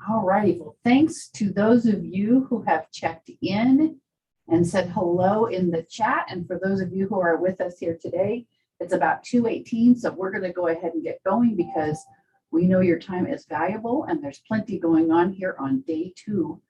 All righty. Well, thanks to those of you who have checked in and said hello in the chat. And for those of you who are with us here today, it's about 2:18. So we're going to go ahead and get going because we know your time is valuable and there's plenty going on here on day 2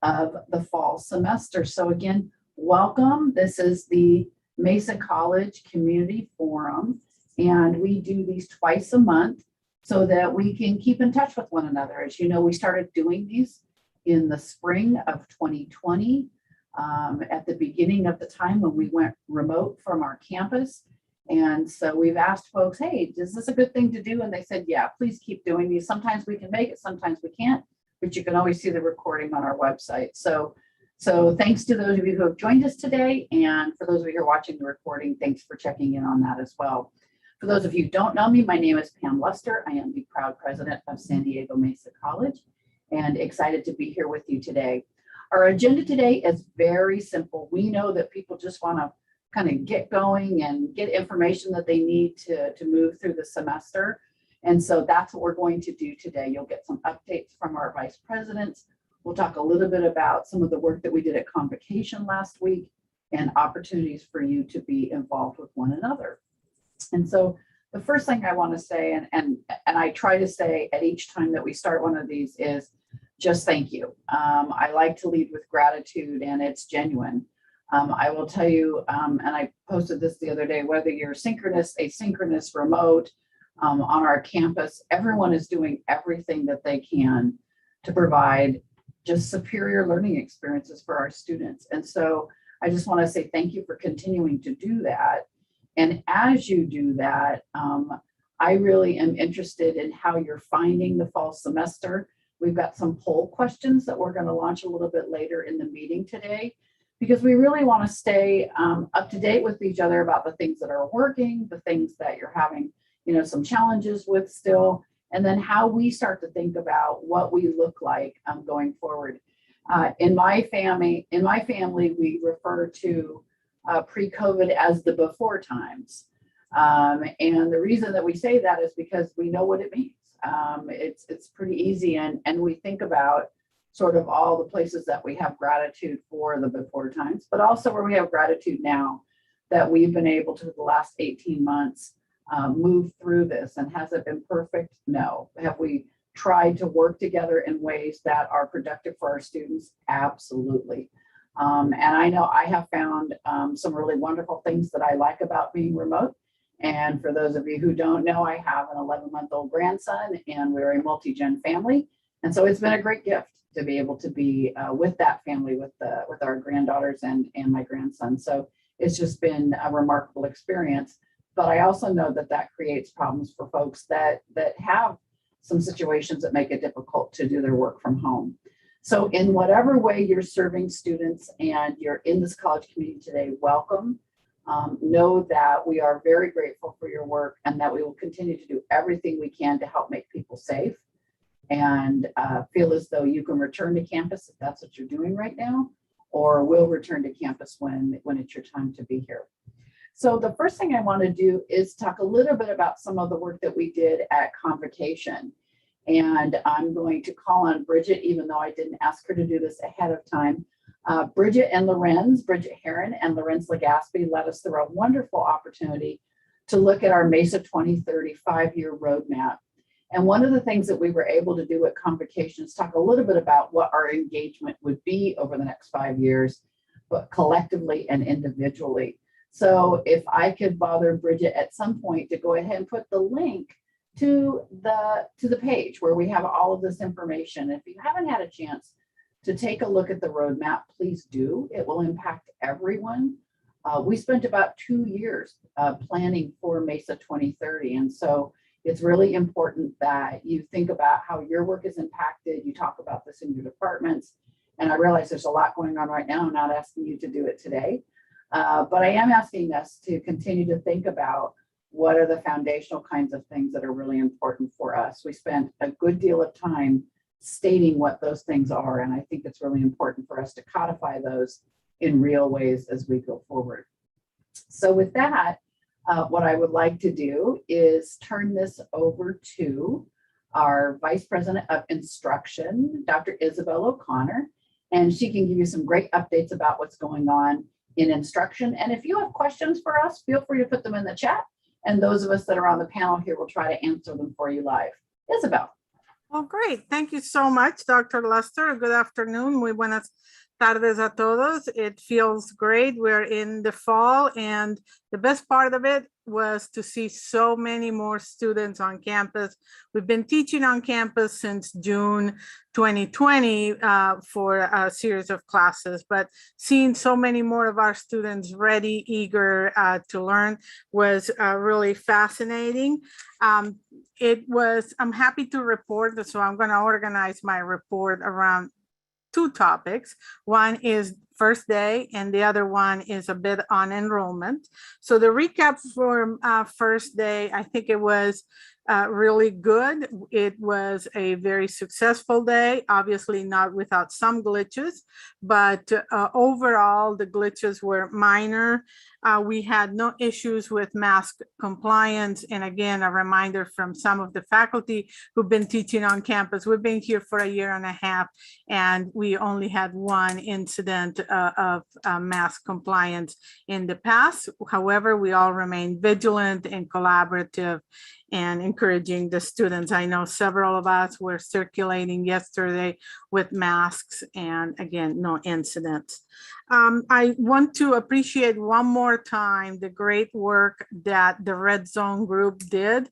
of the fall semester. So again, welcome. This is the Mesa College Community Forum, and we do these twice a month so that we can keep in touch with one another. As you know, we started doing these in the spring of 2020, at the beginning of the time when we went remote from our campus. And so we've asked folks, hey, is this a good thing to do? And they said, yeah, please keep doing these. Sometimes we can make it, sometimes we can't, but you can always see the recording on our website. So thanks to those of you who have joined us today. And for those of you who are watching the recording, thanks for checking in on that as well. For those of you who don't know me, my name is Pam Luster. I am the proud president of San Diego Mesa College and excited to be here with you today. Our agenda today is very simple. We know that people just want to kind of get going and get information that they need to move through the semester. And so that's what we're going to do today. You'll get some updates from our vice presidents. We'll talk a little bit about some of the work that we did at Convocation last week and opportunities for you to be involved with one another. And so the first thing I want to say, and I try to say at each time that we start one of these, is just thank you. I like to lead with gratitude, and it's genuine. I will tell you, and I posted this the other day, whether you're synchronous, asynchronous, remote, on our campus, everyone is doing everything that they can to provide just superior learning experiences for our students. And so I just want to say thank you for continuing to do that. And as you do that, I really am interested in how you're finding the fall semester. We've got some poll questions that we're going to launch a little bit later in the meeting today, because we really want to stay up to date with each other about the things that are working, the things that you're having, some challenges with still, and then how we start to think about what we look like going forward. In my family, we refer to pre-COVID as the before times. And the reason that we say that is because we know what it means. It's pretty easy, and we think about sort of all the places that we have gratitude for the before times, but also where we have gratitude now that we've been able to, the last 18 months, move through this. And has it been perfect? No. Have we tried to work together in ways that are productive for our students? Absolutely. And I know I have found some really wonderful things that I like about being remote. And for those of you who don't know, I have an 11-month-old grandson, and we're a multi-gen family. And so it's been a great gift to be able to be with that family, with our granddaughters and my grandson. So it's just been a remarkable experience. But I also know that creates problems for folks that have some situations that make it difficult to do their work from home. So in whatever way you're serving students and you're in this college community today, welcome. Know that we are very grateful for your work, and that we will continue to do everything we can to help make people safe, and feel as though you can return to campus if that's what you're doing right now, or will return to campus when it's your time to be here. So the first thing I want to do is talk a little bit about some of the work that we did at Convocation. And I'm going to call on Bridget, even though I didn't ask her to do this ahead of time. Bridget Heron and Lorenz Legaspi led us through a wonderful opportunity to look at our Mesa 2030 5-year roadmap. And one of the things that we were able to do at Convocation is talk a little bit about what our engagement would be over the next 5 years, but collectively and individually. So if I could bother Bridget at some point to go ahead and put the link to the page where we have all of this information. If you haven't had a chance to take a look at the roadmap, please do. It will impact everyone. We spent about 2 years planning for Mesa 2030. And so it's really important that you think about how your work is impacted. You talk about this in your departments. And I realize there's a lot going on right now. I'm not asking you to do it today. But I am asking us to continue to think about what are the foundational kinds of things that are really important for us. We spent a good deal of time stating what those things are, and I think it's really important for us to codify those in real ways as we go forward. So with that, what I would like to do is turn this over to our Vice President of Instruction, Dr. Isabel O'Connor, and she can give you some great updates about what's going on in instruction. And if you have questions for us, feel free to put them in the chat, and those of us that are on the panel here will try to answer them for you live. Isabel. Well, great. Thank you so much, Dr. Lester. Good afternoon. Muy buenas tardes a todos. It feels great. We're in the fall, and the best part of it was to see so many more students on campus. We've been teaching on campus since June 2020 for a series of classes, but seeing so many more of our students ready, eager to learn was really fascinating. I'm happy to report, so I'm going to organize my report around two topics. One is first day, and the other one is a bit on enrollment. So the recap for first day, I think it was really good. It was a very successful day, obviously not without some glitches, but overall the glitches were minor. We had no issues with mask compliance. And again, a reminder from some of the faculty who've been teaching on campus. We've been here for a year and a half, and we only had one incident of mask compliance in the past. However, we all remain vigilant and collaborative and encouraging the students. I know several of us were circulating yesterday with masks, and again, no incidents. I want to appreciate one more time the great work that the Red Zone group did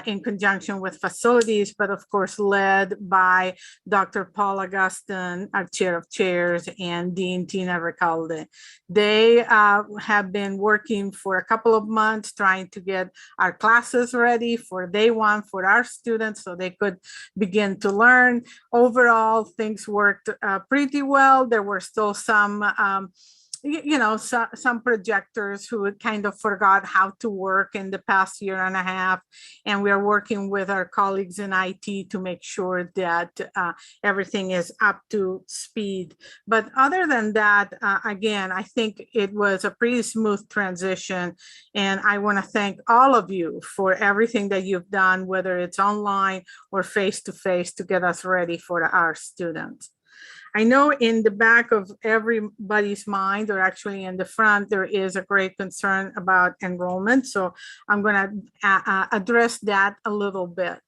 in conjunction with facilities, but of course led by Dr. Paul Augustin, our chair of chairs, and Dean Tina Recalde. They have been working for a couple of months trying to get our classes ready for day one for our students so they could begin to learn. Overall, things worked pretty well. There were still some some projectors who kind of forgot how to work in the past year and a half. And we are working with our colleagues in IT to make sure that everything is up to speed. But other than that, again, I think it was a pretty smooth transition. And I want to thank all of you for everything that you've done, whether it's online or face-to-face, to get us ready for our students. I know in the back of everybody's mind, or actually in the front, there is a great concern about enrollment. So I'm going to address that a little bit.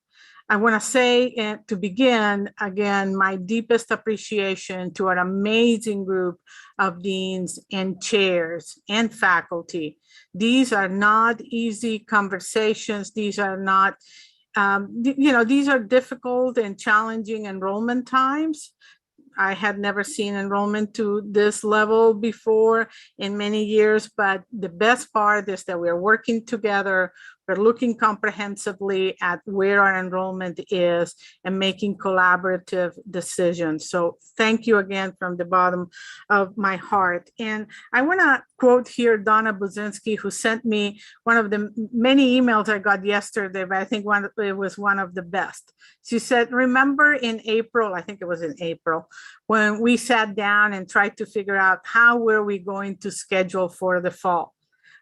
I want to say to begin, again, my deepest appreciation to our amazing group of deans and chairs and faculty. These are not easy conversations. These are not, these are difficult and challenging enrollment times. I had never seen enrollment to this level before in many years, but the best part is that we're working together. We're looking comprehensively at where our enrollment is and making collaborative decisions. So thank you again from the bottom of my heart. And I want to quote here Donna Buzinski, who sent me one of the many emails I got yesterday, but I think it was one of the best. She said, remember in April, I think it was in April, when we sat down and tried to figure out how were we going to schedule for the fall.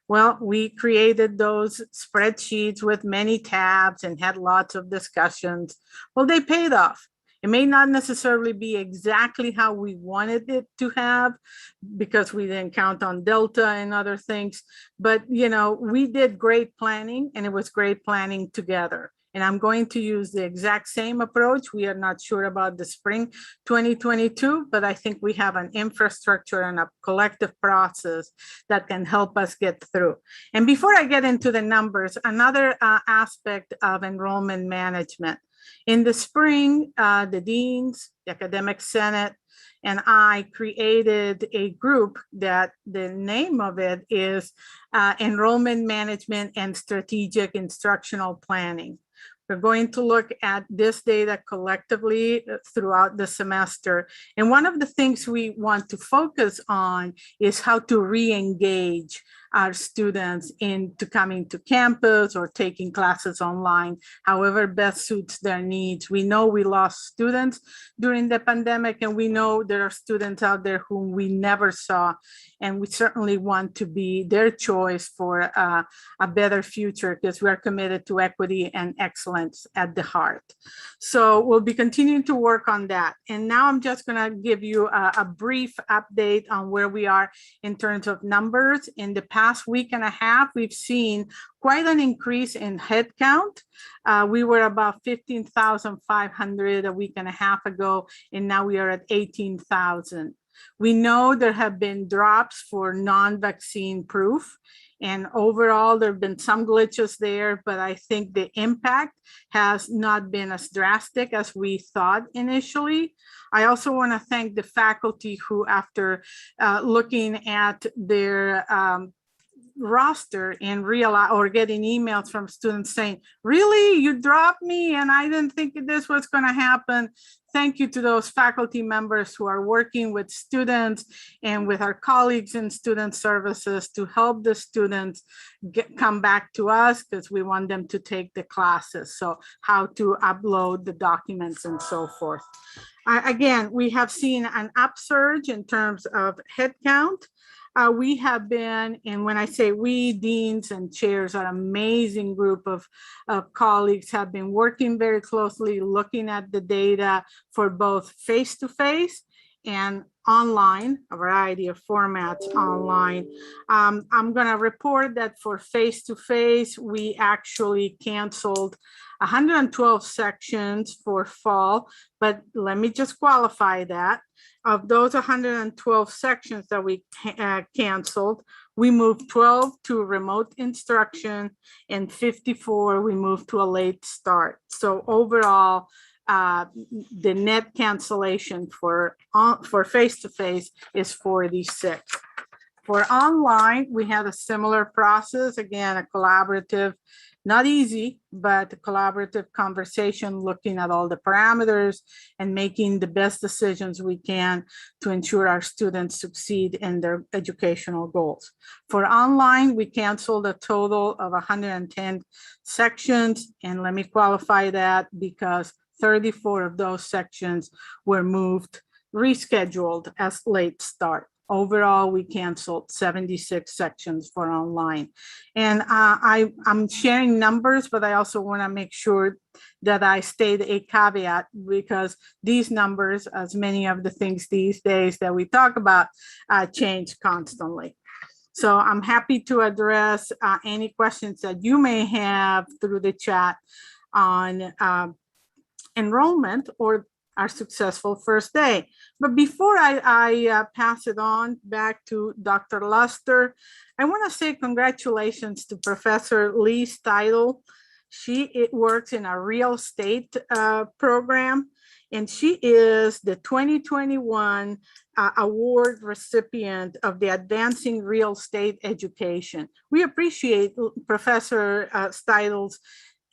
Well, we created those spreadsheets with many tabs and had lots of discussions. Well, they paid off. It may not necessarily be exactly how we wanted it to have because we didn't count on Delta and other things, but we did great planning, and it was great planning together. And I'm going to use the exact same approach. We are not sure about the spring 2022, but I think we have an infrastructure and a collective process that can help us get through. And before I get into the numbers, another aspect of enrollment management. In the spring, the deans, the academic senate, and I created a group that the name of it is Enrollment Management and Strategic Instructional Planning. We're going to look at this data collectively throughout the semester. And one of the things we want to focus on is how to re-engage our students into coming to campus or taking classes online, however best suits their needs. We know we lost students during the pandemic, and we know there are students out there whom we never saw, and we certainly want to be their choice for a better future, because we are committed to equity and excellence at the heart. So we'll be continuing to work on that. And now I'm just going to give you a brief update on where we are in terms of numbers. In the past week and a half, we've seen quite an increase in headcount. We were about 15,500 a week and a half ago, and now we are at 18,000. We know there have been drops for non-vaccine proof, and overall there have been some glitches there, but I think the impact has not been as drastic as we thought initially. I also want to thank the faculty who, after looking at their roster and realize, or getting emails from students saying, really, you dropped me and I didn't think this was going to happen. Thank you to those faculty members who are working with students and with our colleagues in student services to help the students come back to us, because we want them to take the classes. So how to upload the documents and so forth. Again, we have seen an upsurge in terms of headcount. We have been, and when I say we, deans and chairs, an amazing group of colleagues have been working very closely, looking at the data for both face-to-face and online, a variety of formats online. I'm going to report that for face-to-face, we actually canceled 112 sections for fall, but let me just qualify that. Of those 112 sections that we canceled, we moved 12 to remote instruction, and 54 we moved to a late start. So overall, the net cancellation for face-to-face is 46. For online, we had a similar process. Again, a collaborative, not easy, but a collaborative conversation, looking at all the parameters and making the best decisions we can to ensure our students succeed in their educational goals. For online, we canceled a total of 110 sections. And let me qualify that, because 34 of those sections were moved, rescheduled as late start. Overall, we canceled 76 sections for online. And I'm sharing numbers, but I also want to make sure that I state a caveat, because these numbers, as many of the things these days that we talk about, change constantly. So I'm happy to address any questions that you may have through the chat on enrollment or our successful first day. But before I pass it on back to Dr. Luster, I want to say congratulations to Professor Lee Steidel. She works in a real estate program, and she is the 2021 award recipient of the Advancing Real Estate Education. We appreciate Professor Steidel's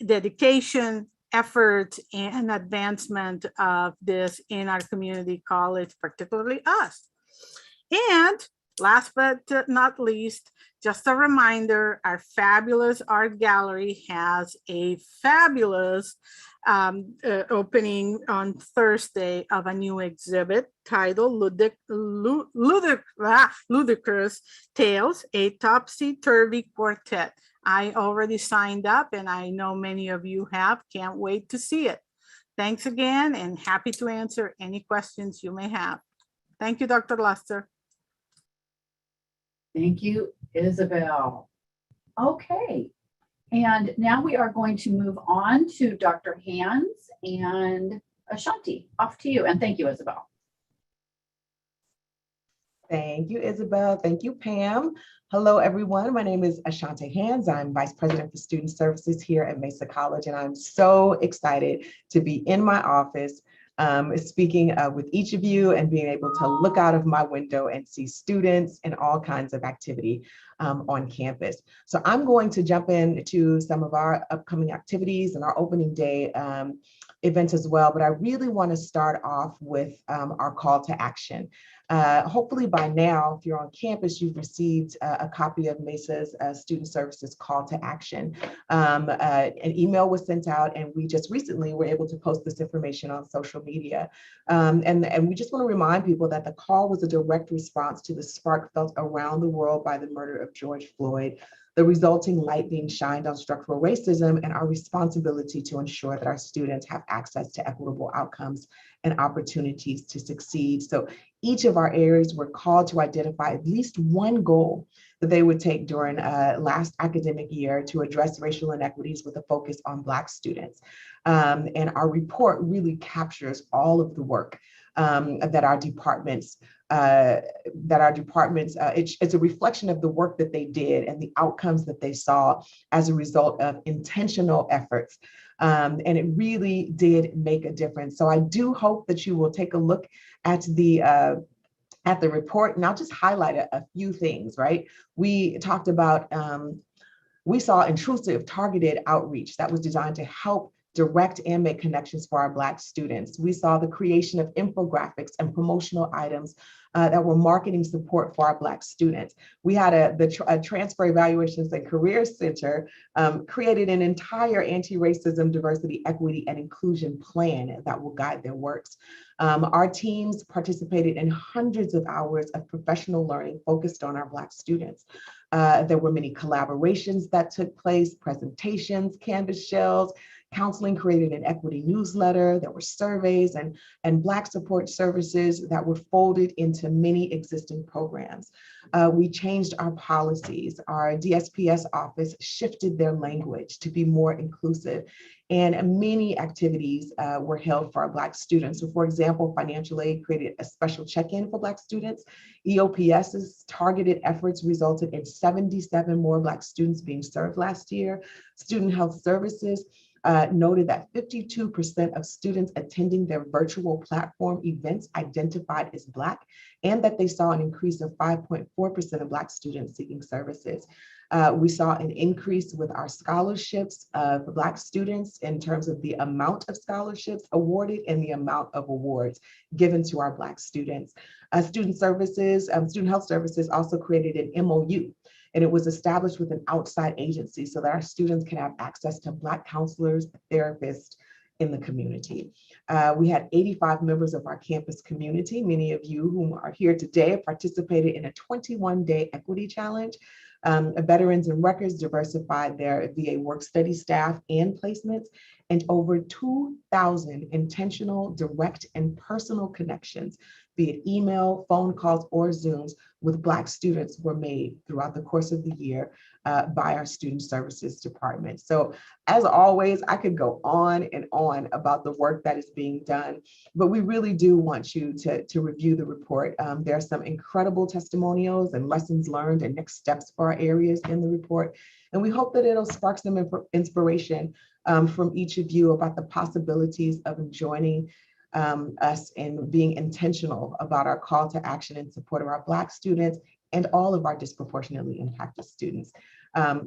dedication, effort, and advancement of this in our community college, particularly us. And last but not least, just a reminder, our fabulous art gallery has a fabulous opening on Thursday of a new exhibit titled Ludicrous Tales, a Topsy-Turvy Quartet. I already signed up, and I know many of you have. Can't wait to see it. Thanks again, and happy to answer any questions you may have. Thank you, Dr. Luster. Thank you, Isabel. Okay, and now we are going to move on to Dr. Hands and Ashanti. Off to you, and thank you, Isabel. Thank you, Isabel. Thank you, Pam. Hello, everyone. My name is Ashanti Hands. I'm Vice President for Student Services here at Mesa College, and I'm so excited to be in my office speaking with each of you and being able to look out of my window and see students and all kinds of activity on campus. So I'm going to jump into some of our upcoming activities and our opening day events as well, but I really want to start off with our call to action. Hopefully by now, if you're on campus, you've received a copy of MESA's Student Services Call to Action. An email was sent out, and we just recently were able to post this information on social media. And we just want to remind people that the call was a direct response to the spark felt around the world by the murder of George Floyd, the resulting light being shined on structural racism, and our responsibility to ensure that our students have access to equitable outcomes and opportunities to succeed. So each of our areas were called to identify at least one goal that they would take during last academic year to address racial inequities with a focus on Black students. And our report really captures all of the work that our departments, it's a reflection of the work that they did and the outcomes that they saw as a result of intentional efforts. And it really did make a difference. So I do hope that you will take a look at the report, and I'll just highlight a few things, right? We talked about, we saw intrusive targeted outreach that was designed to help direct and make connections for our Black students. We saw the creation of infographics and promotional items that were marketing support for our Black students. We had a Transfer Evaluations and Career Center created an entire anti-racism, diversity, equity, and inclusion plan that will guide their works. Our teams participated in hundreds of hours of professional learning focused on our Black students. There were many collaborations that took place, presentations, canvas shells, counseling created an equity newsletter. There were surveys and Black support services that were folded into many existing programs. We changed our policies. Our DSPS office shifted their language to be more inclusive, and many activities were held for our Black students. So for example, financial aid created a special check-in for Black students. EOPS's targeted efforts resulted in 77 more Black students being served last year. Student Health Services noted that 52% of students attending their virtual platform events identified as Black, and that they saw an increase of 5.4% of Black students seeking services. We saw an increase with our scholarships for Black students in terms of the amount of scholarships awarded and the amount of awards given to our Black students. Student Health Services also created an MOU, and it was established with an outside agency so that our students can have access to Black counselors, therapists in the community. We had 85 members of our campus community. Many of you who are here today participated in a 21-day equity challenge. Veterans and Records diversified their VA work study staff and placements, and over 2,000 intentional, direct, and personal connections, be it email, phone calls, or Zooms, with Black students were made throughout the course of the year by our Student Services Department. So as always, I could go on and on about the work that is being done, but we really do want you to review the report. There are some incredible testimonials and lessons learned and next steps for our areas in the report. And we hope that it'll spark some inspiration from each of you about the possibilities of joining us in being intentional about our call to action in support of our Black students and all of our disproportionately impacted students.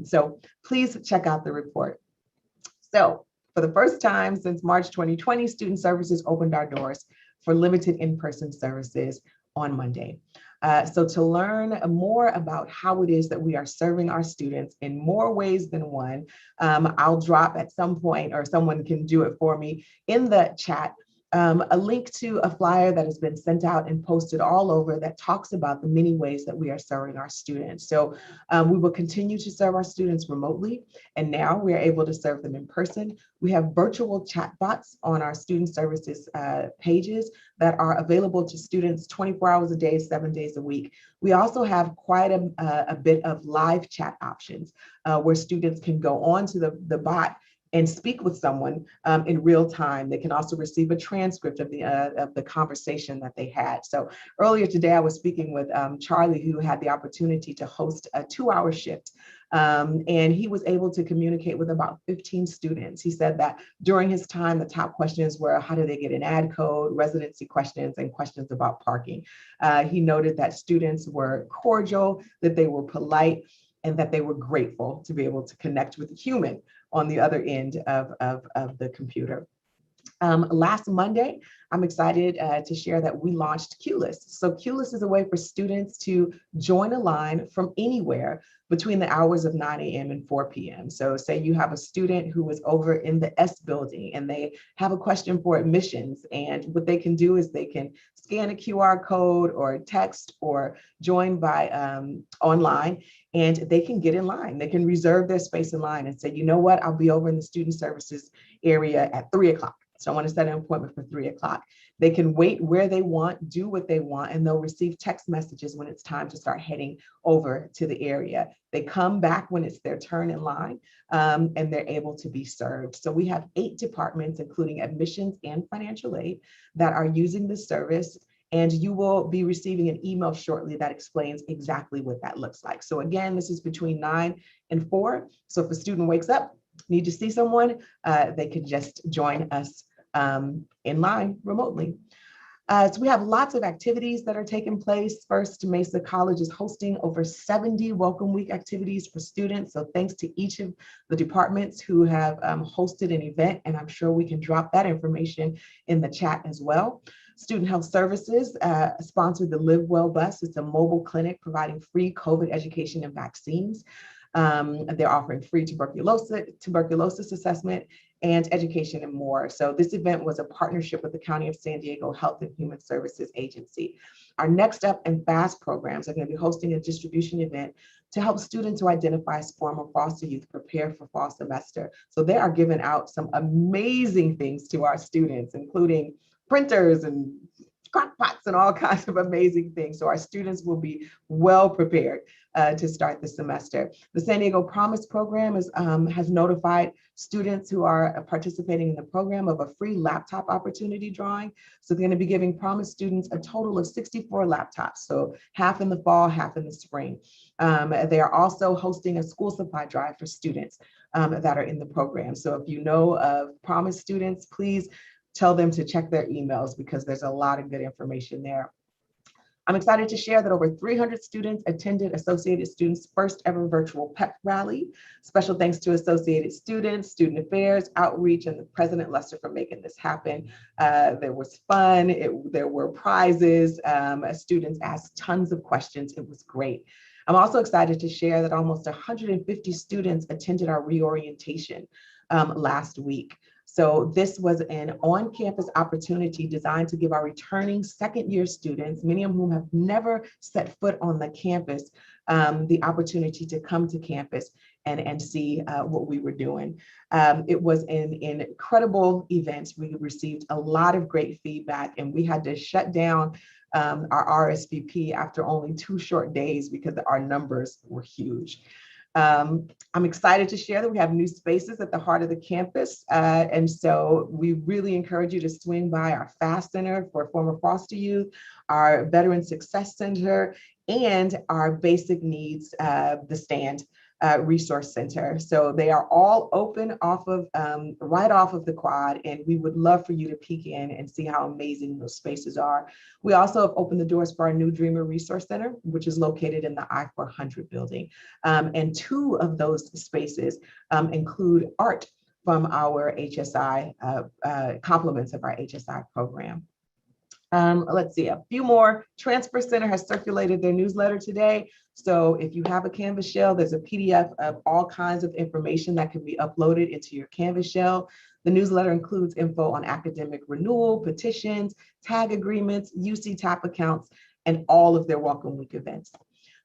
So please check out the report. So for the first time since March 2020, Student Services opened our doors for limited in-person services on Monday. So to learn more about how it is that we are serving our students in more ways than one, I'll drop at some point, or someone can do it for me in the chat, a link to a flyer that has been sent out and posted all over that talks about the many ways that we are serving our students. So we will continue to serve our students remotely, and now we are able to serve them in person. We have virtual chatbots on our Student Services pages that are available to students 24 hours a day, 7 days a week. We also have quite a bit of live chat options where students can go on to the bot and speak with someone in real time. They can also receive a transcript of the conversation that they had. So earlier today, I was speaking with Charlie, who had the opportunity to host a 2-hour shift. And he was able to communicate with about 15 students. He said that during his time, the top questions were, how do they get an ad code, residency questions, and questions about parking. He noted that students were cordial, that they were polite, and that they were grateful to be able to connect with a human on the other end of the computer. Last Monday, I'm excited to share that we launched QList. So QList is a way for students to join a line from anywhere between the hours of 9 a.m. and 4 p.m. So say you have a student who is over in the S building and they have a question for admissions, and what they can do is they can scan a QR code or text or join by online, and they can get in line. They can reserve their space in line and say, you know what, I'll be over in the student services area at 3 o'clock. So I want to set an appointment for 3 o'clock. They can wait where they want, do what they want, and they'll receive text messages when it's time to start heading over to the area. They come back when it's their turn in line, and they're able to be served. So we have 8 departments, including admissions and financial aid, that are using this service. And you will be receiving an email shortly that explains exactly what that looks like. So again, this is between 9 and 4. So if a student wakes up, need to see someone, they can just join us in line remotely. So we have lots of activities that are taking place. First, Mesa College is hosting over 70 Welcome Week activities for students. So thanks to each of the departments who have hosted an event, and I'm sure we can drop that information in the chat as well. Student Health Services sponsored the Live Well Bus. It's a mobile clinic providing free COVID education and vaccines. They're offering free tuberculosis assessment and education and more. So this event was a partnership with the County of San Diego Health and Human Services Agency. Our Next Up and FAST programs are going to be hosting a distribution event to help students who identify as former foster youth prepare for fall semester. So they are giving out some amazing things to our students, including printers and crock pots and all kinds of amazing things. So our students will be well prepared to start the semester. The San Diego Promise program has notified students who are participating in the program of a free laptop opportunity drawing. So they're going to be giving Promise students a total of 64 laptops. So half in the fall, half in the spring. They are also hosting a school supply drive for students that are in the program. So if you know of Promise students, please tell them to check their emails because there's a lot of good information there. I'm excited to share that over 300 students attended Associated Students' first ever virtual pep rally. Special thanks to Associated Students, Student Affairs, Outreach, and the President Lester for making this happen. There was fun, there were prizes, students asked tons of questions, it was great. I'm also excited to share that almost 150 students attended our reorientation last week. So this was an on-campus opportunity designed to give our returning second-year students, many of whom have never set foot on the campus, the opportunity to come to campus and see what we were doing. It was an incredible event. We received a lot of great feedback, and we had to shut down our RSVP after only 2 short days because our numbers were huge. I'm excited to share that we have new spaces at the heart of the campus. And so we really encourage you to swing by our FAST Center for former foster youth, our Veteran Success Center, and our Basic Needs, the STAND Resource Center. So they are all open right off of the quad, and we would love for you to peek in and see how amazing those spaces are. We also have opened the doors for our new Dreamer Resource Center, which is located in the I-400 building. And 2 of those spaces include art from our HSI, complements of our HSI program. Let's see, a few more. Transfer Center has circulated their newsletter today. So if you have a Canvas shell, there's a PDF of all kinds of information that can be uploaded into your Canvas shell. The newsletter includes info on academic renewal, petitions, tag agreements, UC TAP accounts, and all of their Welcome Week events.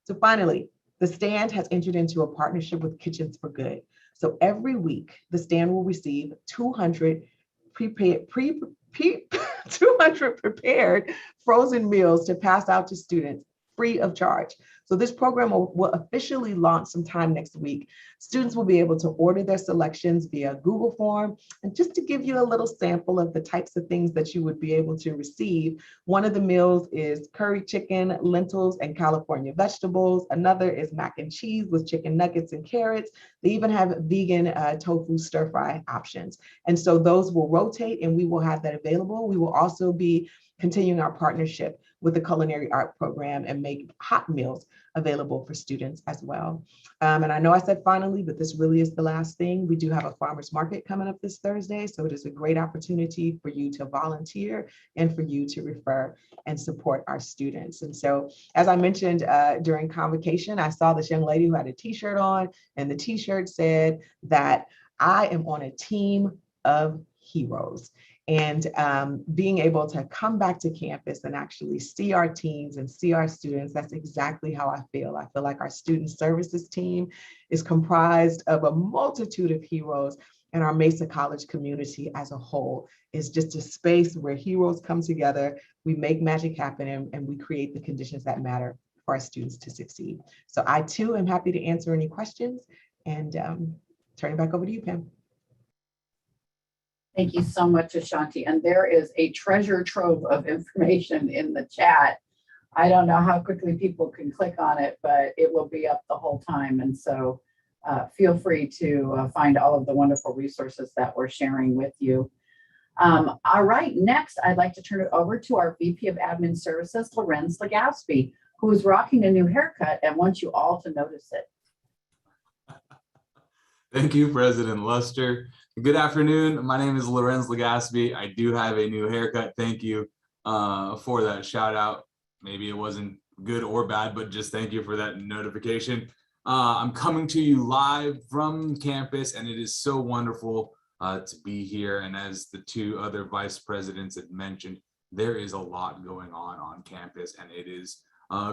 So finally, the STAND has entered into a partnership with Kitchens for Good. So every week, the STAND will receive 200 prepared frozen meals to pass out to students free of charge. So this program will officially launch sometime next week. Students will be able to order their selections via Google form. And just to give you a little sample of the types of things that you would be able to receive, one of the meals is curry chicken, lentils, and California vegetables. Another is mac and cheese with chicken nuggets and carrots. They even have vegan tofu stir fry options. And so those will rotate and we will have that available. We will also be continuing our partnership with the culinary art program and make hot meals available for students as well. And I know I said finally, but this really is the last thing. We do have a farmers market coming up this Thursday, so it is a great opportunity for you to volunteer and for you to refer and support our students. And so, as I mentioned during convocation, I saw this young lady who had a t-shirt on, and the t-shirt said that I am on a team of heroes. And being able to come back to campus and actually see our teams and see our students, that's exactly how I feel. I feel like our student services team is comprised of a multitude of heroes, and our Mesa College community as a whole is just a space where heroes come together, we make magic happen, and we create the conditions that matter for our students to succeed. So I too am happy to answer any questions, and turn it back over to you, Pam. Thank you so much, Ashanti. And there is a treasure trove of information in the chat. I don't know how quickly people can click on it, but it will be up the whole time. And so feel free to find all of the wonderful resources that we're sharing with you. All right, next, I'd like to turn it over to our VP of Admin Services, Lorenz Legaspi, who is rocking a new haircut and wants you all to notice it. Thank you, President Luster. Good afternoon. My name is Lorenz Legaspi. I do have a new haircut. Thank you for that shout out. Maybe it wasn't good or bad, but just thank you for that notification. I'm coming to you live from campus, and it is so wonderful to be here. And as the two other vice presidents had mentioned, there is a lot going on campus, and it is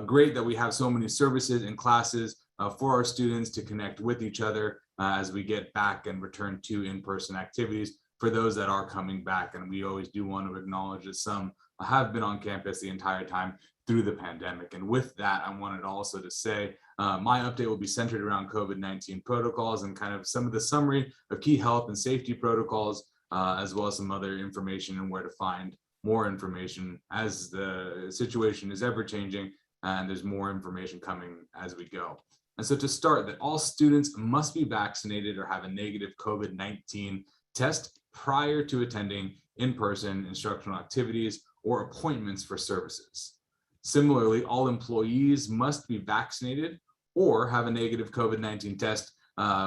great that we have so many services and classes for our students to connect with each other as we get back and return to in-person activities for those that are coming back. And we always do want to acknowledge that some have been on campus the entire time through the pandemic. And with that, I wanted also to say my update will be centered around COVID-19 protocols and kind of some of the summary of key health and safety protocols, as well as some other information and where to find more information as the situation is ever changing and there's more information coming as we go. And so to start, that all students must be vaccinated or have a negative COVID-19 test prior to attending in-person instructional activities or appointments for services. Similarly, all employees must be vaccinated or have a negative COVID-19 test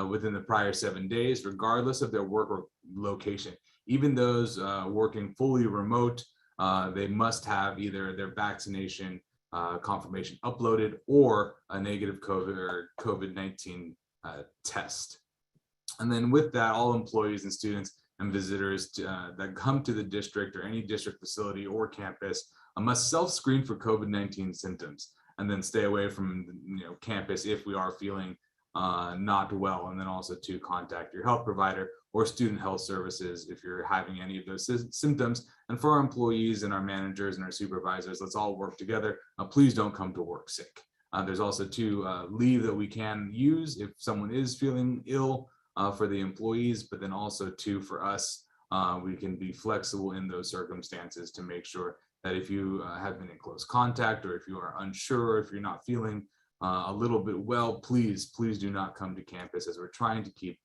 within the prior 7 days, regardless of their work or location. Even those working fully remote, they must have either their vaccination confirmation uploaded or a negative COVID-19 test. And then with that, all employees and students and visitors that come to the district or any district facility or campus must self-screen for COVID-19 symptoms and then stay away from campus if we are feeling not well, and then also to contact your health provider or student health services if you're having any of those symptoms. And for our employees and our managers and our supervisors, let's all work together. Please don't come to work sick. There's also leave that we can use if someone is feeling ill for the employees, but then also for us, we can be flexible in those circumstances to make sure that if you have been in close contact or if you are unsure, if you're not feeling a little bit well, please do not come to campus as we're trying to keep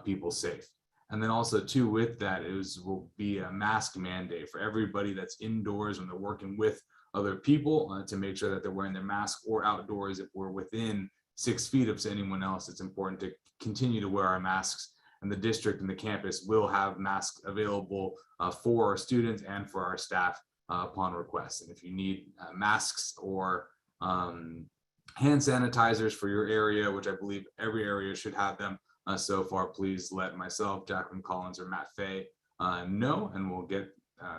people safe. And then also with that will be a mask mandate for everybody that's indoors when they're working with other people to make sure that they're wearing their mask, or outdoors if we're within 6 feet of anyone else. It's important to continue to wear our masks, and the district and the campus will have masks available for our students and for our staff upon request. And if you need masks or hand sanitizers for your area, which I believe every area should have them so far, please let myself, Jacqueline Collins, or Matt Fay know, and we'll get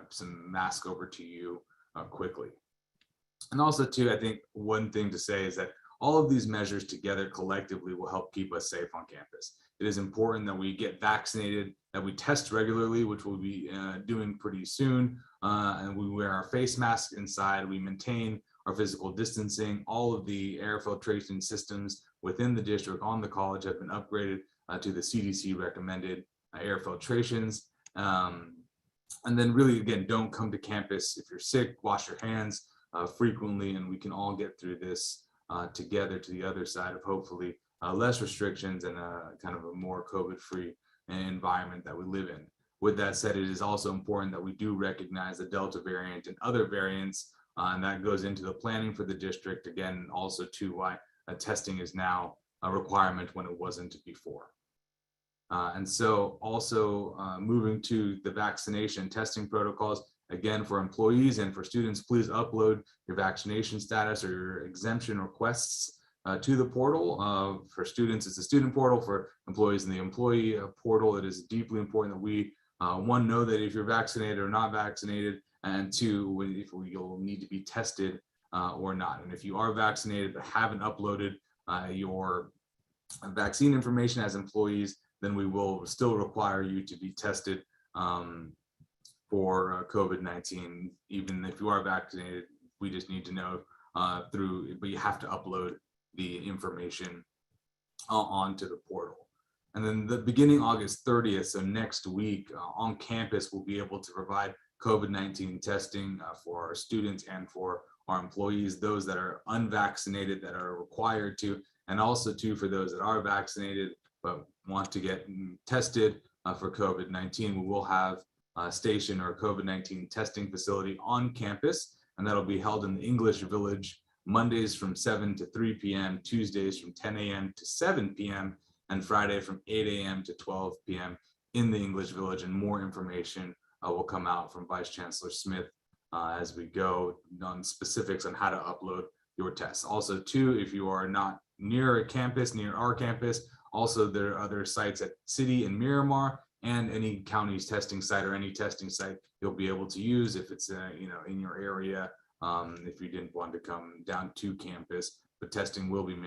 some masks over to you quickly. And also I think one thing to say is that all of these measures together collectively will help keep us safe on campus. It is important that we get vaccinated, that we test regularly, which we'll be doing pretty soon, and we wear our face masks inside, we maintain our physical distancing. All of the air filtration systems within the district on the college have been upgraded to the CDC recommended air filtrations. And then really, again, don't come to campus if you're sick. Wash your hands frequently, and we can all get through this together to the other side of hopefully less restrictions and kind of a more COVID-free environment that we live in. With that said, it is also important that we do recognize the Delta variant and other variants And that goes into the planning for the district. Again, also too why testing is now a requirement when it wasn't before. And so also moving to the vaccination testing protocols, again, for employees and for students, please upload your vaccination status or your exemption requests to the portal. For students, it's a student portal. For employees in the employee portal, it is deeply important that we, one, know that if you're vaccinated or not vaccinated, and two, if you'll need to be tested or not. And if you are vaccinated but haven't uploaded your vaccine information as employees, then we will still require you to be tested for COVID-19. Even if you are vaccinated, we just need to know but you have to upload the information onto the portal. And then the beginning August 30th, so next week, on campus, we'll be able to provide COVID-19 testing for our students and for our employees, those that are unvaccinated that are required to, and also too for those that are vaccinated but want to get tested for COVID-19. We will have a station or a COVID-19 testing facility on campus, and that'll be held in the English Village Mondays from 7 to 3 p.m., Tuesdays from 10 a.m. to 7 p.m., and Friday from 8 a.m. to 12 p.m. in the English Village. And more information will come out from Vice Chancellor Smith as we go on specifics on how to upload your tests. Also, too, if you are not near a campus, near our campus, also there are other sites at City and Miramar, and any county's testing site or any testing site you'll be able to use if it's in your area. If you didn't want to come down to campus, but testing will be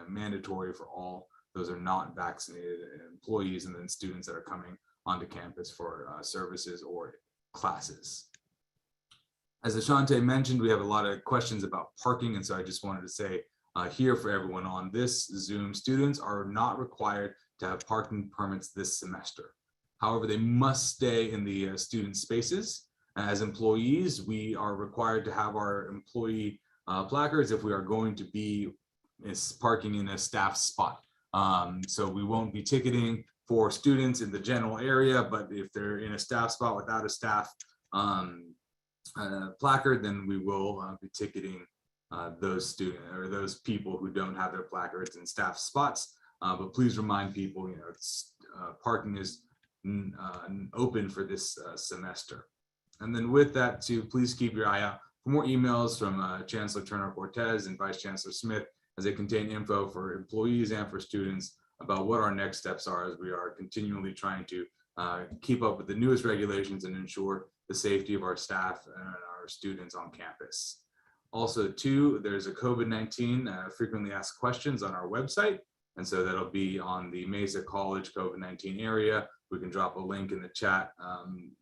mandatory for all those are not vaccinated employees and then students that are coming onto campus for services or classes. As Ashante mentioned, we have a lot of questions about parking, and so I just wanted to say here for everyone on this Zoom, students are not required to have parking permits this semester. However, they must stay in the student spaces. As employees, we are required to have our employee placards if we are going to be parking in a staff spot. So we won't be ticketing for students in the general area, but if they're in a staff spot without a staff placard, then we will be ticketing those students or those people who don't have their placards in staff spots. But please remind people, parking is open for this semester. And then with that too, please keep your eye out for more emails from Chancellor Turner Cortez and Vice Chancellor Smith as they contain info for employees and for students about what our next steps are as we are continually trying to keep up with the newest regulations and ensure the safety of our staff and our students on campus. Also too, there's a COVID-19 frequently asked questions on our website. And so that'll be on the Mesa College COVID-19 area. We can drop a link in the chat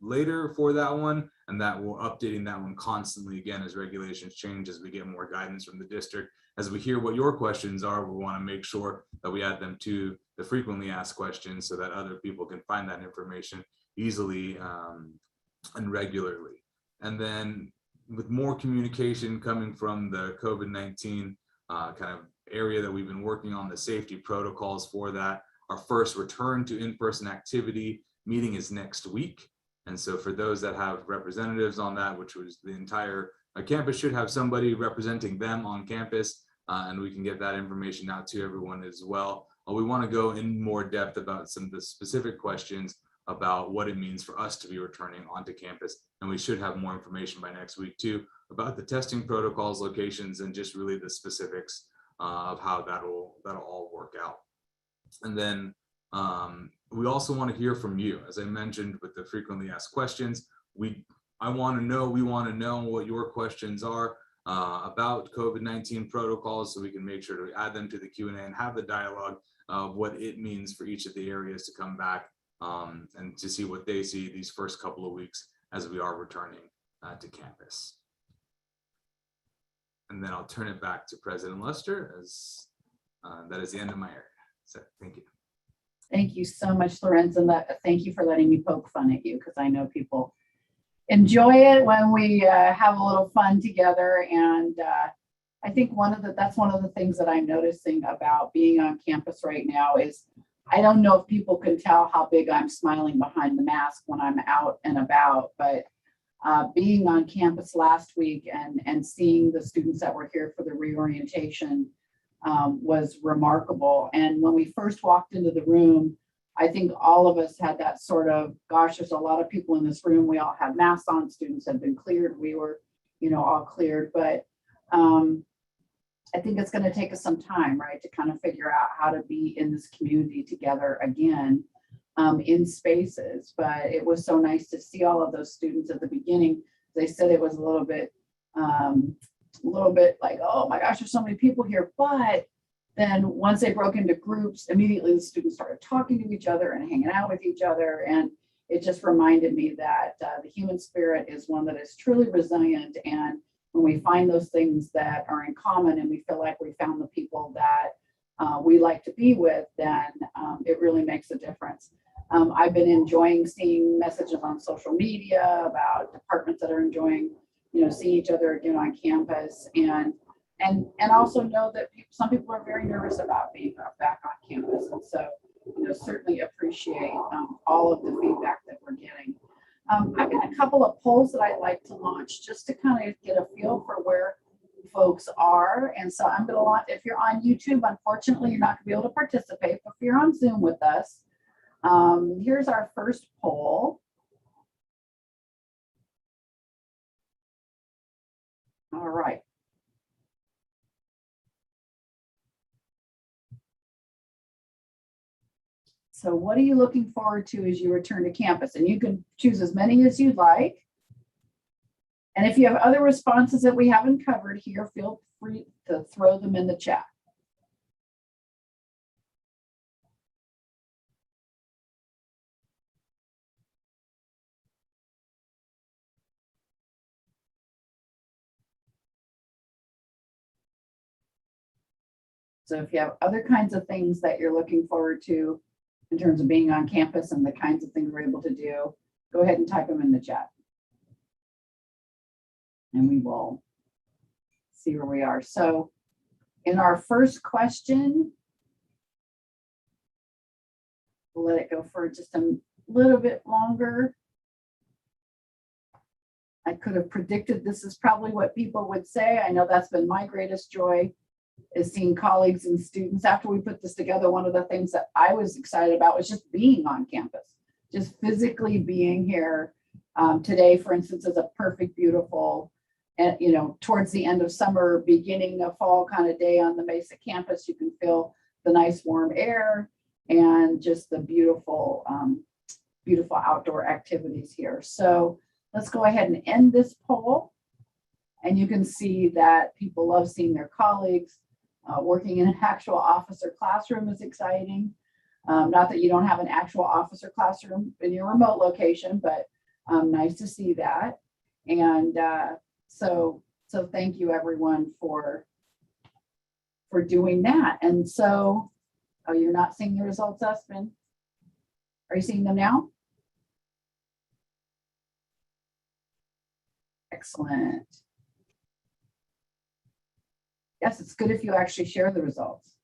later for that one, and that will updating that one constantly again as regulations change, as we get more guidance from the district. As we hear what your questions are, we want to make sure that we add them to the frequently asked questions so that other people can find that information easily and regularly. And then with more communication coming from the COVID-19 kind of area that we've been working on, the safety protocols for that. Our first return to in-person activity meeting is next week. And so for those that have representatives on that, which was the entire campus should have somebody representing them on campus, and we can get that information out to everyone as well. We want to go in more depth about some of the specific questions about what it means for us to be returning onto campus. And we should have more information by next week too about the testing protocols, locations, and just really the specifics of how that'll all work out. And then we also want to hear from you. As I mentioned with the frequently asked questions, we want to know what your questions are about COVID-19 protocols so we can make sure to add them to the Q&A and have the dialogue of what it means for each of the areas to come back and to see what they see these first couple of weeks as we are returning to campus. And then I'll turn it back to President Lester as that is the end of my area. So thank you. Thank you so much, Lorenz, and thank you for letting me poke fun at you, because I know people enjoy it when we have a little fun together. And I think that's one of the things that I'm noticing about being on campus right now is I don't know if people can tell how big I'm smiling behind the mask when I'm out and about, but being on campus last week and seeing the students that were here for the reorientation was remarkable. And when we first walked into the room, I think all of us had that sort of, gosh, there's a lot of people in this room. We all had masks on, students had been cleared. We were, all cleared, but I think it's going to take us some time, right, to kind of figure out how to be in this community together again in spaces. But it was so nice to see all of those students at the beginning. They said it was a little bit like, oh my gosh, there's so many people here. But then once they broke into groups, immediately the students started talking to each other and hanging out with each other. And it just reminded me that the human spirit is one that is truly resilient. And when we find those things that are in common and we feel like we found the people that we like to be with, then it really makes a difference. I've been enjoying seeing messages on social media about departments that are enjoying, seeing each other again on campus, and also know that some people are very nervous about being back on campus. And so, certainly appreciate all of the feedback that we're getting. I've got a couple of polls that I'd like to launch just to kind of get a feel for where folks are. And so I'm going to launch, if you're on YouTube, unfortunately, you're not going to be able to participate, but if you're on Zoom with us, here's our first poll. All right. So what are you looking forward to as you return to campus? And you can choose as many as you'd like. And if you have other responses that we haven't covered here, feel free to throw them in the chat. So if you have other kinds of things that you're looking forward to in terms of being on campus and the kinds of things we're able to do, go ahead and type them in the chat. And we will see where we are. So in our first question, we'll let it go for just a little bit longer. I could have predicted this is probably what people would say. I know that's been my greatest joy, is seeing colleagues and students. After we put this together, one of the things that I was excited about was just being on campus, just physically being here. Today, for instance, is a perfect, beautiful, and towards the end of summer, beginning of fall kind of day on the Mesa campus. You can feel the nice warm air and just the beautiful, beautiful outdoor activities here. So let's go ahead and end this poll. And you can see that people love seeing their colleagues. Working in an actual office or classroom is exciting. Not that you don't have an actual office or classroom in your remote location, but nice to see that. And so thank you everyone for doing that. And so, oh, you're not seeing the results, Espen? Are you seeing them now? Excellent. Yes, it's good if you actually share the results.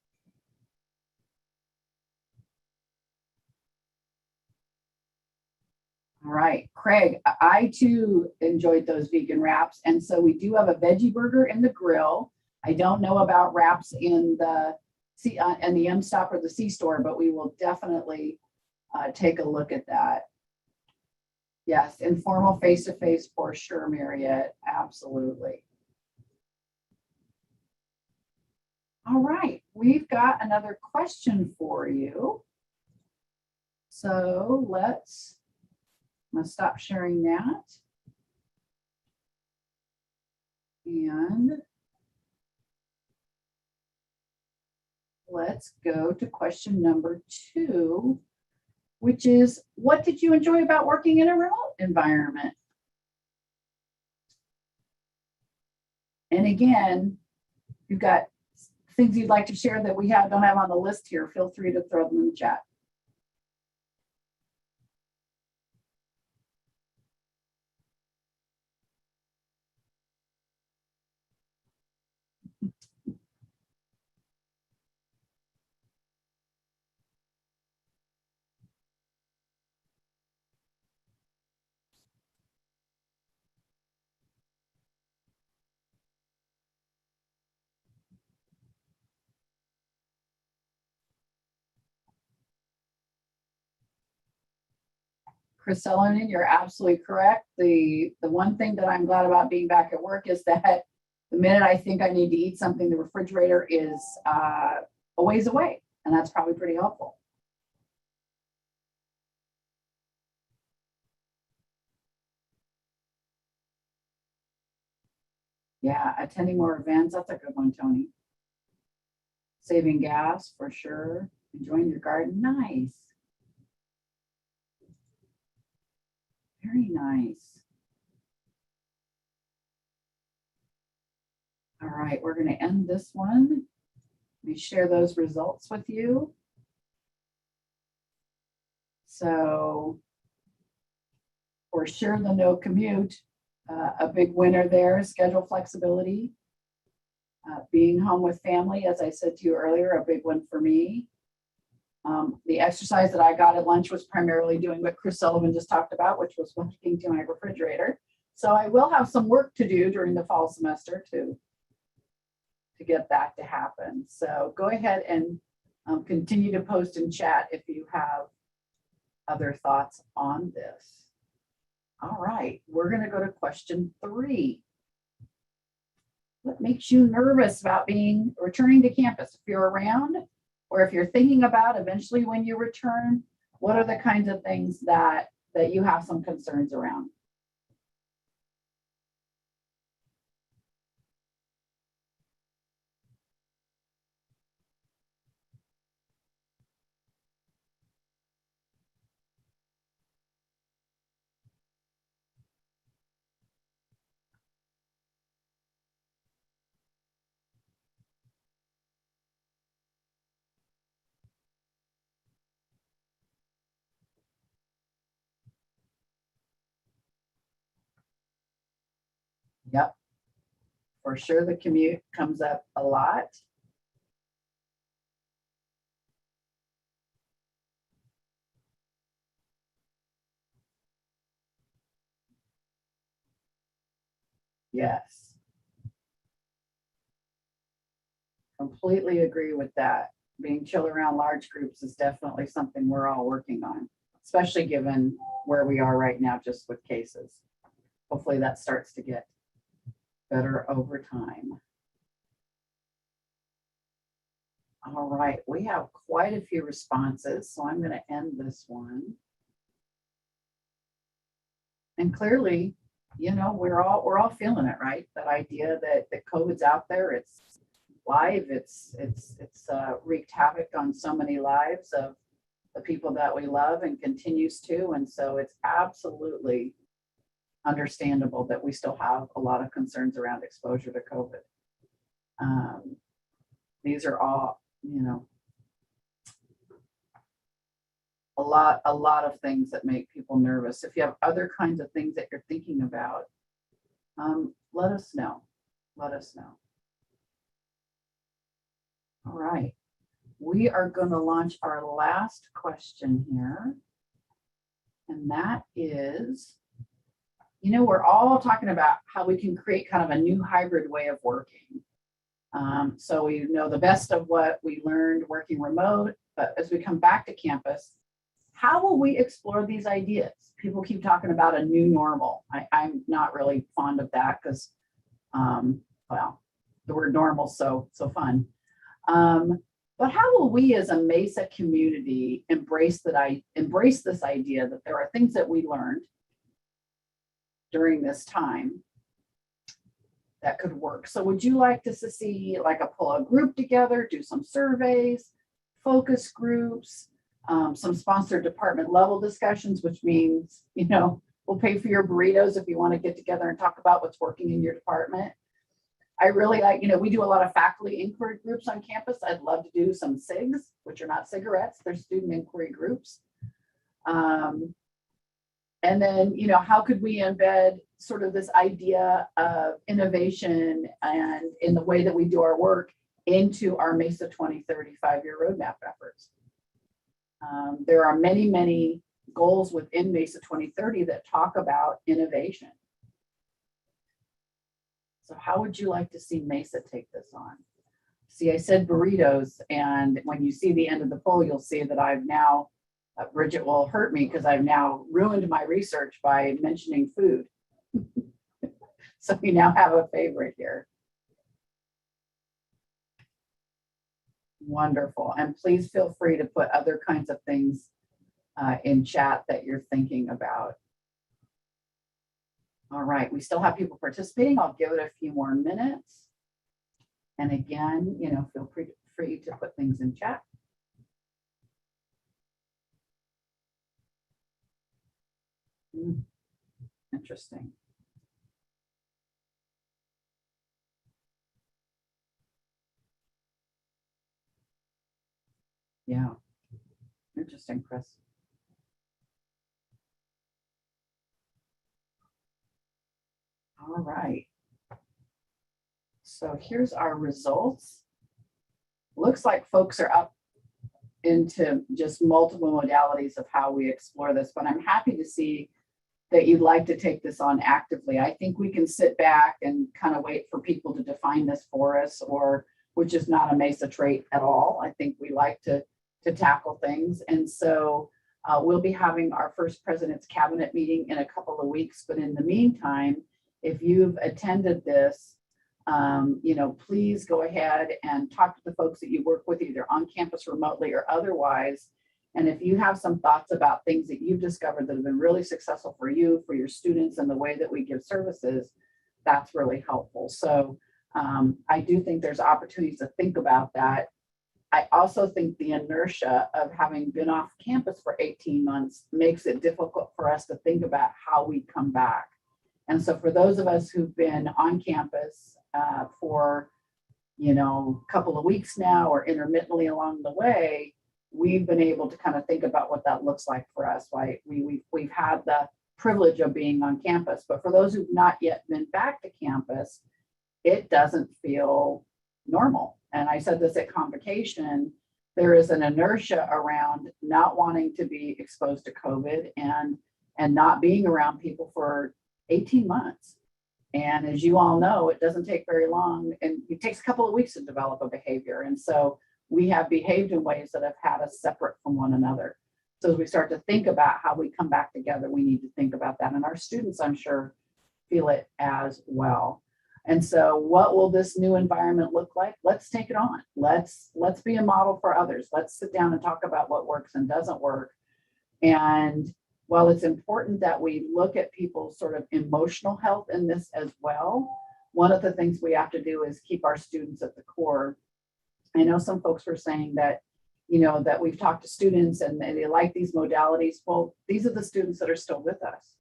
All right, Craig, I too enjoyed those vegan wraps. And so we do have a veggie burger in the grill. I don't know about wraps in the M Stop or the C store, but we will definitely take a look at that. Yes, informal face-to-face for sure, Marriott, absolutely. All right, we've got another question for you. So I'm gonna stop sharing that. And let's go to question number 2, which is, what did you enjoy about working in a remote environment? And again, you've got things you'd like to share that we don't have on the list here, feel free to throw them in the chat. Chris Sullivan, you're absolutely correct. The one thing that I'm glad about being back at work is that the minute I think I need to eat something, the refrigerator is a ways away, and that's probably pretty helpful. Yeah, attending more events, that's a good one, Tony. Saving gas for sure. Enjoying your garden, nice. Very nice. All right, we're going to end this one. Let me share those results with you. So for sure, the no commute, a big winner there, schedule flexibility. Being home with family, as I said to you earlier, a big one for me. The exercise that I got at lunch was primarily doing what Chris Sullivan just talked about, which was walking to my refrigerator. So I will have some work to do during the fall semester to get that to happen. So go ahead and continue to post in chat if you have other thoughts on this. All right, we're going to go to question 3. What makes you nervous about returning to campus? If you're around, or if you're thinking about eventually when you return, what are the kinds of things that you have some concerns around? Yep, for sure the commute comes up a lot. Yes. Completely agree with that. Being chill around large groups is definitely something we're all working on, especially given where we are right now just with cases. Hopefully that starts to get better over time. All right, we have quite a few responses, so I'm going to end this one. And clearly, you know, we're all feeling it, right? That idea that COVID's out there, it's live, it's wreaked havoc on so many lives of the people that we love and continues to. And so it's absolutely understandable that we still have a lot of concerns around exposure to COVID. These are all, you know, a lot of things that make people nervous. If you have other kinds of things that you're thinking about, let us know. Let us know. All right. We are going to launch our last question here. And that is, you know, we're all talking about how we can create kind of a new hybrid way of working. So we know the best of what we learned working remote, but as we come back to campus, how will we explore these ideas? People keep talking about a new normal. I'm not really fond of that because, well, the word normal is so fun. But how will we as a Mesa community embrace this idea that there are things that we learned during this time that could work? So would you like to see like pull a group together, do some surveys, focus groups, some sponsored department level discussions, which means, you know, we'll pay for your burritos if you want to get together and talk about what's working in your department. I really like, you know, we do a lot of faculty inquiry groups on campus. I'd love to do some SIGs, which are not cigarettes, they're student inquiry groups. And then, you know, how could we embed sort of this idea of innovation and in the way that we do our work into our Mesa 2030 5-year roadmap efforts? There are many, many goals within Mesa 2030 that talk about innovation. So how would you like to see Mesa take this on? See, I said burritos, and when you see the end of the poll, you'll see that I've now Bridget will hurt me because I've now ruined my research by mentioning food. So we now have a favorite here. Wonderful. And please feel free to put other kinds of things in chat that you're thinking about. All right, we still have people participating. I'll give it a few more minutes. And again, feel free to put things in chat. Interesting. Yeah, interesting, Chris. All right. So here's our results. Looks like folks are up into just multiple modalities of how we explore this, but I'm happy to see that you'd like to take this on actively. I think we can sit back and kind of wait for people to define this for us, or which is not a Mesa trait at all. I think we like to tackle things. And so we'll be having our first President's Cabinet meeting in a couple of weeks. But in the meantime, if you've attended this, please go ahead and talk to the folks that you work with, either on campus, remotely, or otherwise. And if you have some thoughts about things that you've discovered that have been really successful for you, for your students, and the way that we give services, that's really helpful. So I do think there's opportunities to think about that. I also think the inertia of having been off campus for 18 months makes it difficult for us to think about how we come back. And so for those of us who've been on campus for, a couple of weeks now, or intermittently along the way, we've been able to kind of think about what that looks like for us, right? We've had the privilege of being on campus, but for those who've not yet been back to campus, it doesn't feel normal. And I said this at convocation, there is an inertia around not wanting to be exposed to COVID and not being around people for 18 months. And as you all know, it doesn't take very long, and it takes a couple of weeks to develop a behavior. And so we have behaved in ways that have had us separate from one another. So as we start to think about how we come back together, we need to think about that. And our students, I'm sure, feel it as well. And so what will this new environment look like? Let's take it on. Let's be a model for others. Let's sit down and talk about what works and doesn't work. And while it's important that we look at people's sort of emotional health in this as well, one of the things we have to do is keep our students at the core. I know some folks were saying that, that we've talked to students and they like these modalities. Well, these are the students that are still with us.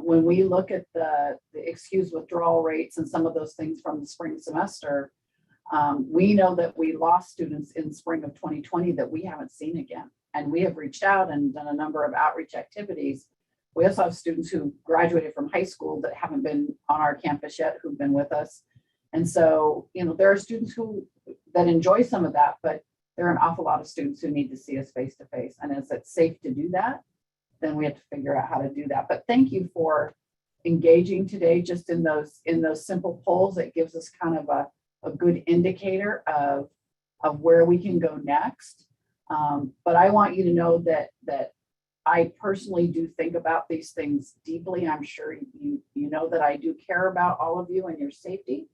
When we look at the excused withdrawal rates and some of those things from the spring semester, we know that we lost students in spring of 2020 that we haven't seen again. And we have reached out and done a number of outreach activities. We also have students who graduated from high school that haven't been on our campus yet, who've been with us. And so, there are students that enjoy some of that, but there are an awful lot of students who need to see us face to face. And as it's safe to do that, then we have to figure out how to do that. But thank you for engaging today just in those simple polls. It gives us kind of a good indicator of where we can go next. But I want you to know that I personally do think about these things deeply. I'm sure you know that I do care about all of you and your safety,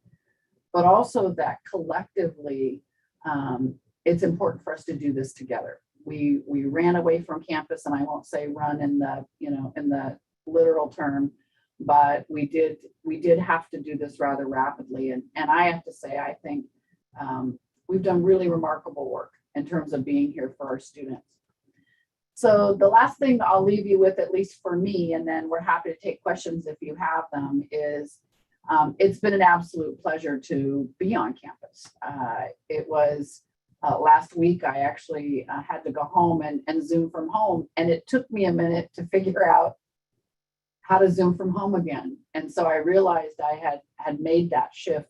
but also that collectively, it's important for us to do this together. We ran away from campus, and I won't say run in the literal term, but we did have to do this rather rapidly. And I have to say, I think we've done really remarkable work in terms of being here for our students. So the last thing I'll leave you with, at least for me, and then we're happy to take questions if you have them, is it's been an absolute pleasure to be on campus. It was last week, I actually had to go home and Zoom from home, and it took me a minute to figure out how to Zoom from home again. And so I realized I had made that shift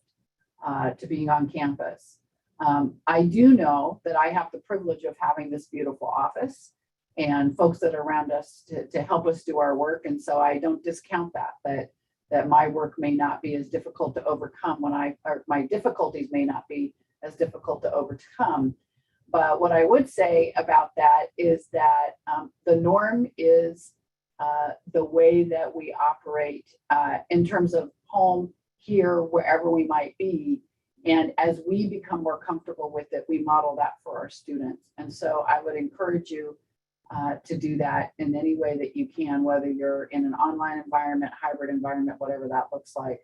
to being on campus. I do know that I have the privilege of having this beautiful office and folks that are around us to help us do our work. And so I don't discount that my work may not be as difficult to overcome or my difficulties may not be as difficult to overcome. But what I would say about that is that the norm is the way that we operate in terms of home, here, wherever we might be. And as we become more comfortable with it, we model that for our students. And so I would encourage you to do that in any way that you can, whether you're in an online environment, hybrid environment, whatever that looks like.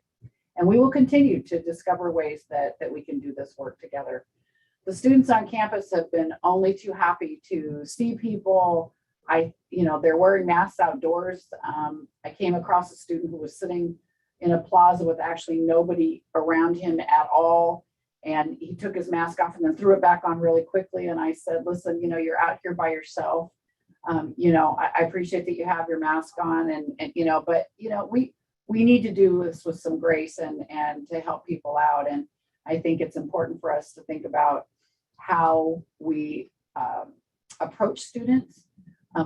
And we will continue to discover ways that we can do this work together. The students on campus have been only too happy to see people. They're wearing masks outdoors. I came across a student who was sitting in a plaza with actually nobody around him at all. And he took his mask off and then threw it back on really quickly. And I said, listen, you're out here by yourself. I appreciate that you have your mask on but we need to do this with some grace and to help people out. And I think it's important for us to think about how we approach students.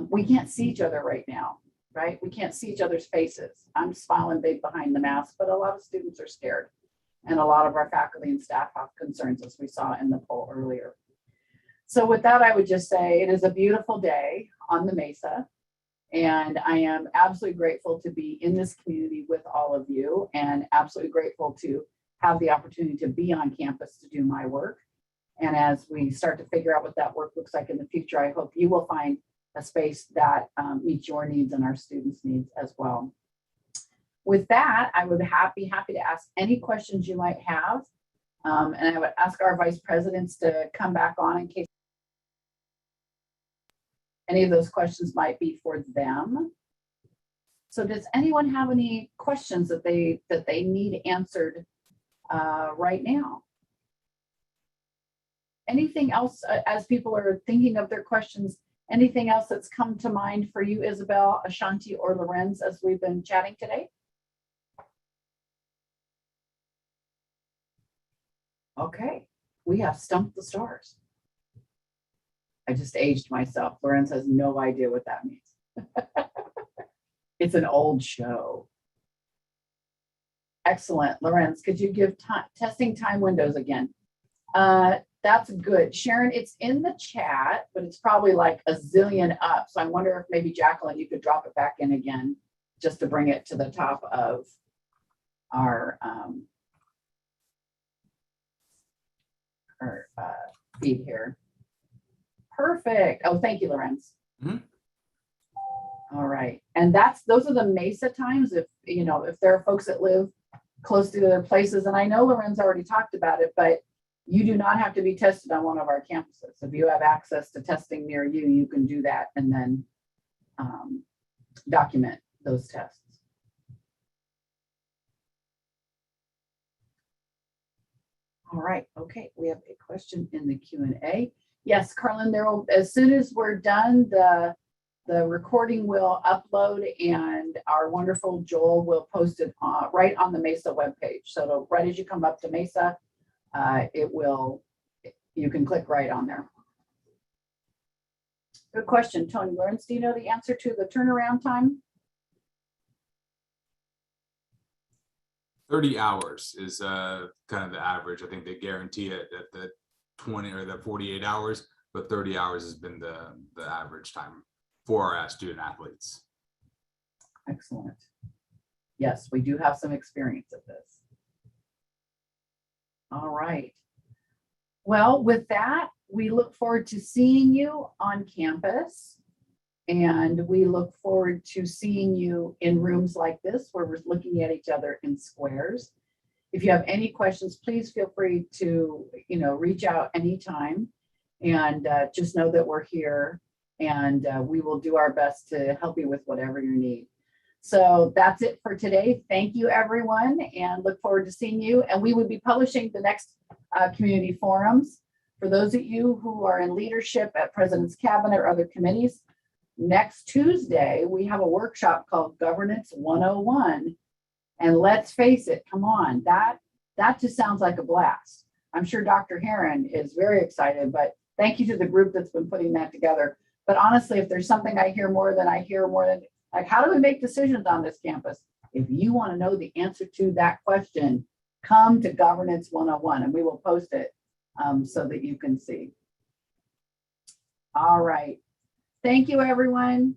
We can't see each other right now, right? We can't see each other's faces. I'm smiling big behind the mask, but a lot of students are scared. And a lot of our faculty and staff have concerns, as we saw in the poll earlier. So with that, I would just say it is a beautiful day on the Mesa. And I am absolutely grateful to be in this community with all of you, and absolutely grateful to have the opportunity to be on campus to do my work. And as we start to figure out what that work looks like in the future, I hope you will find a space that meets your needs and our students' needs as well. With that, I would be happy to ask any questions you might have. And I would ask our vice presidents to come back on in case any of those questions might be for them. So does anyone have any questions that they need answered right now? Anything else as people are thinking of their questions? Anything else that's come to mind for you, Isabel, Ashanti, or Lorenz, as we've been chatting today? Okay, we have stumped the stars. I just aged myself. Lorenz has no idea what that means. It's an old show. Excellent. Lorenz, could you give testing time windows again? That's good. Sharon, it's in the chat, but it's probably like a zillion up. So I wonder if maybe Jacqueline, you could drop it back in again just to bring it to the top of our feed here. Perfect. Oh, thank you, Lorenz. Mm-hmm. All right. And those are the Mesa times. If there are folks that live close to their places, and I know Lorenz already talked about it, but you do not have to be tested on one of our campuses. If you have access to testing near you, you can do that and then document those tests. All right. Okay. We have a question in the Q&A. Yes, Carlin, as soon as we're done, the recording will upload and our wonderful Joel will post it right on the Mesa webpage. So right as you come up to Mesa, you can click right on there. Good question, Tony. Lorenz, do you know the answer to the turnaround time? 30 hours is kind of the average. I think they guarantee it at the 20 or the 48 hours, but 30 hours has been the average time for our student athletes. Excellent. Yes, we do have some experience at this. All right. Well, with that, we look forward to seeing you on campus. And we look forward to seeing you in rooms like this where we're looking at each other in squares. If you have any questions, please feel free to reach out anytime, and just know that we're here, and we will do our best to help you with whatever you need. So that's it for today. Thank you, everyone, and look forward to seeing you. And we will be publishing the next community forums. For those of you who are in leadership at President's Cabinet or other committees, next Tuesday, we have a workshop called Governance 101. And let's face it, come on, that just sounds like a blast. I'm sure Dr. Heron is very excited, but thank you to the group that's been putting that together. But honestly, if there's something I hear more than like, how do we make decisions on this campus? If you want to know the answer to that question, come to Governance 101 and we will post it so that you can see. All right. Thank you, everyone.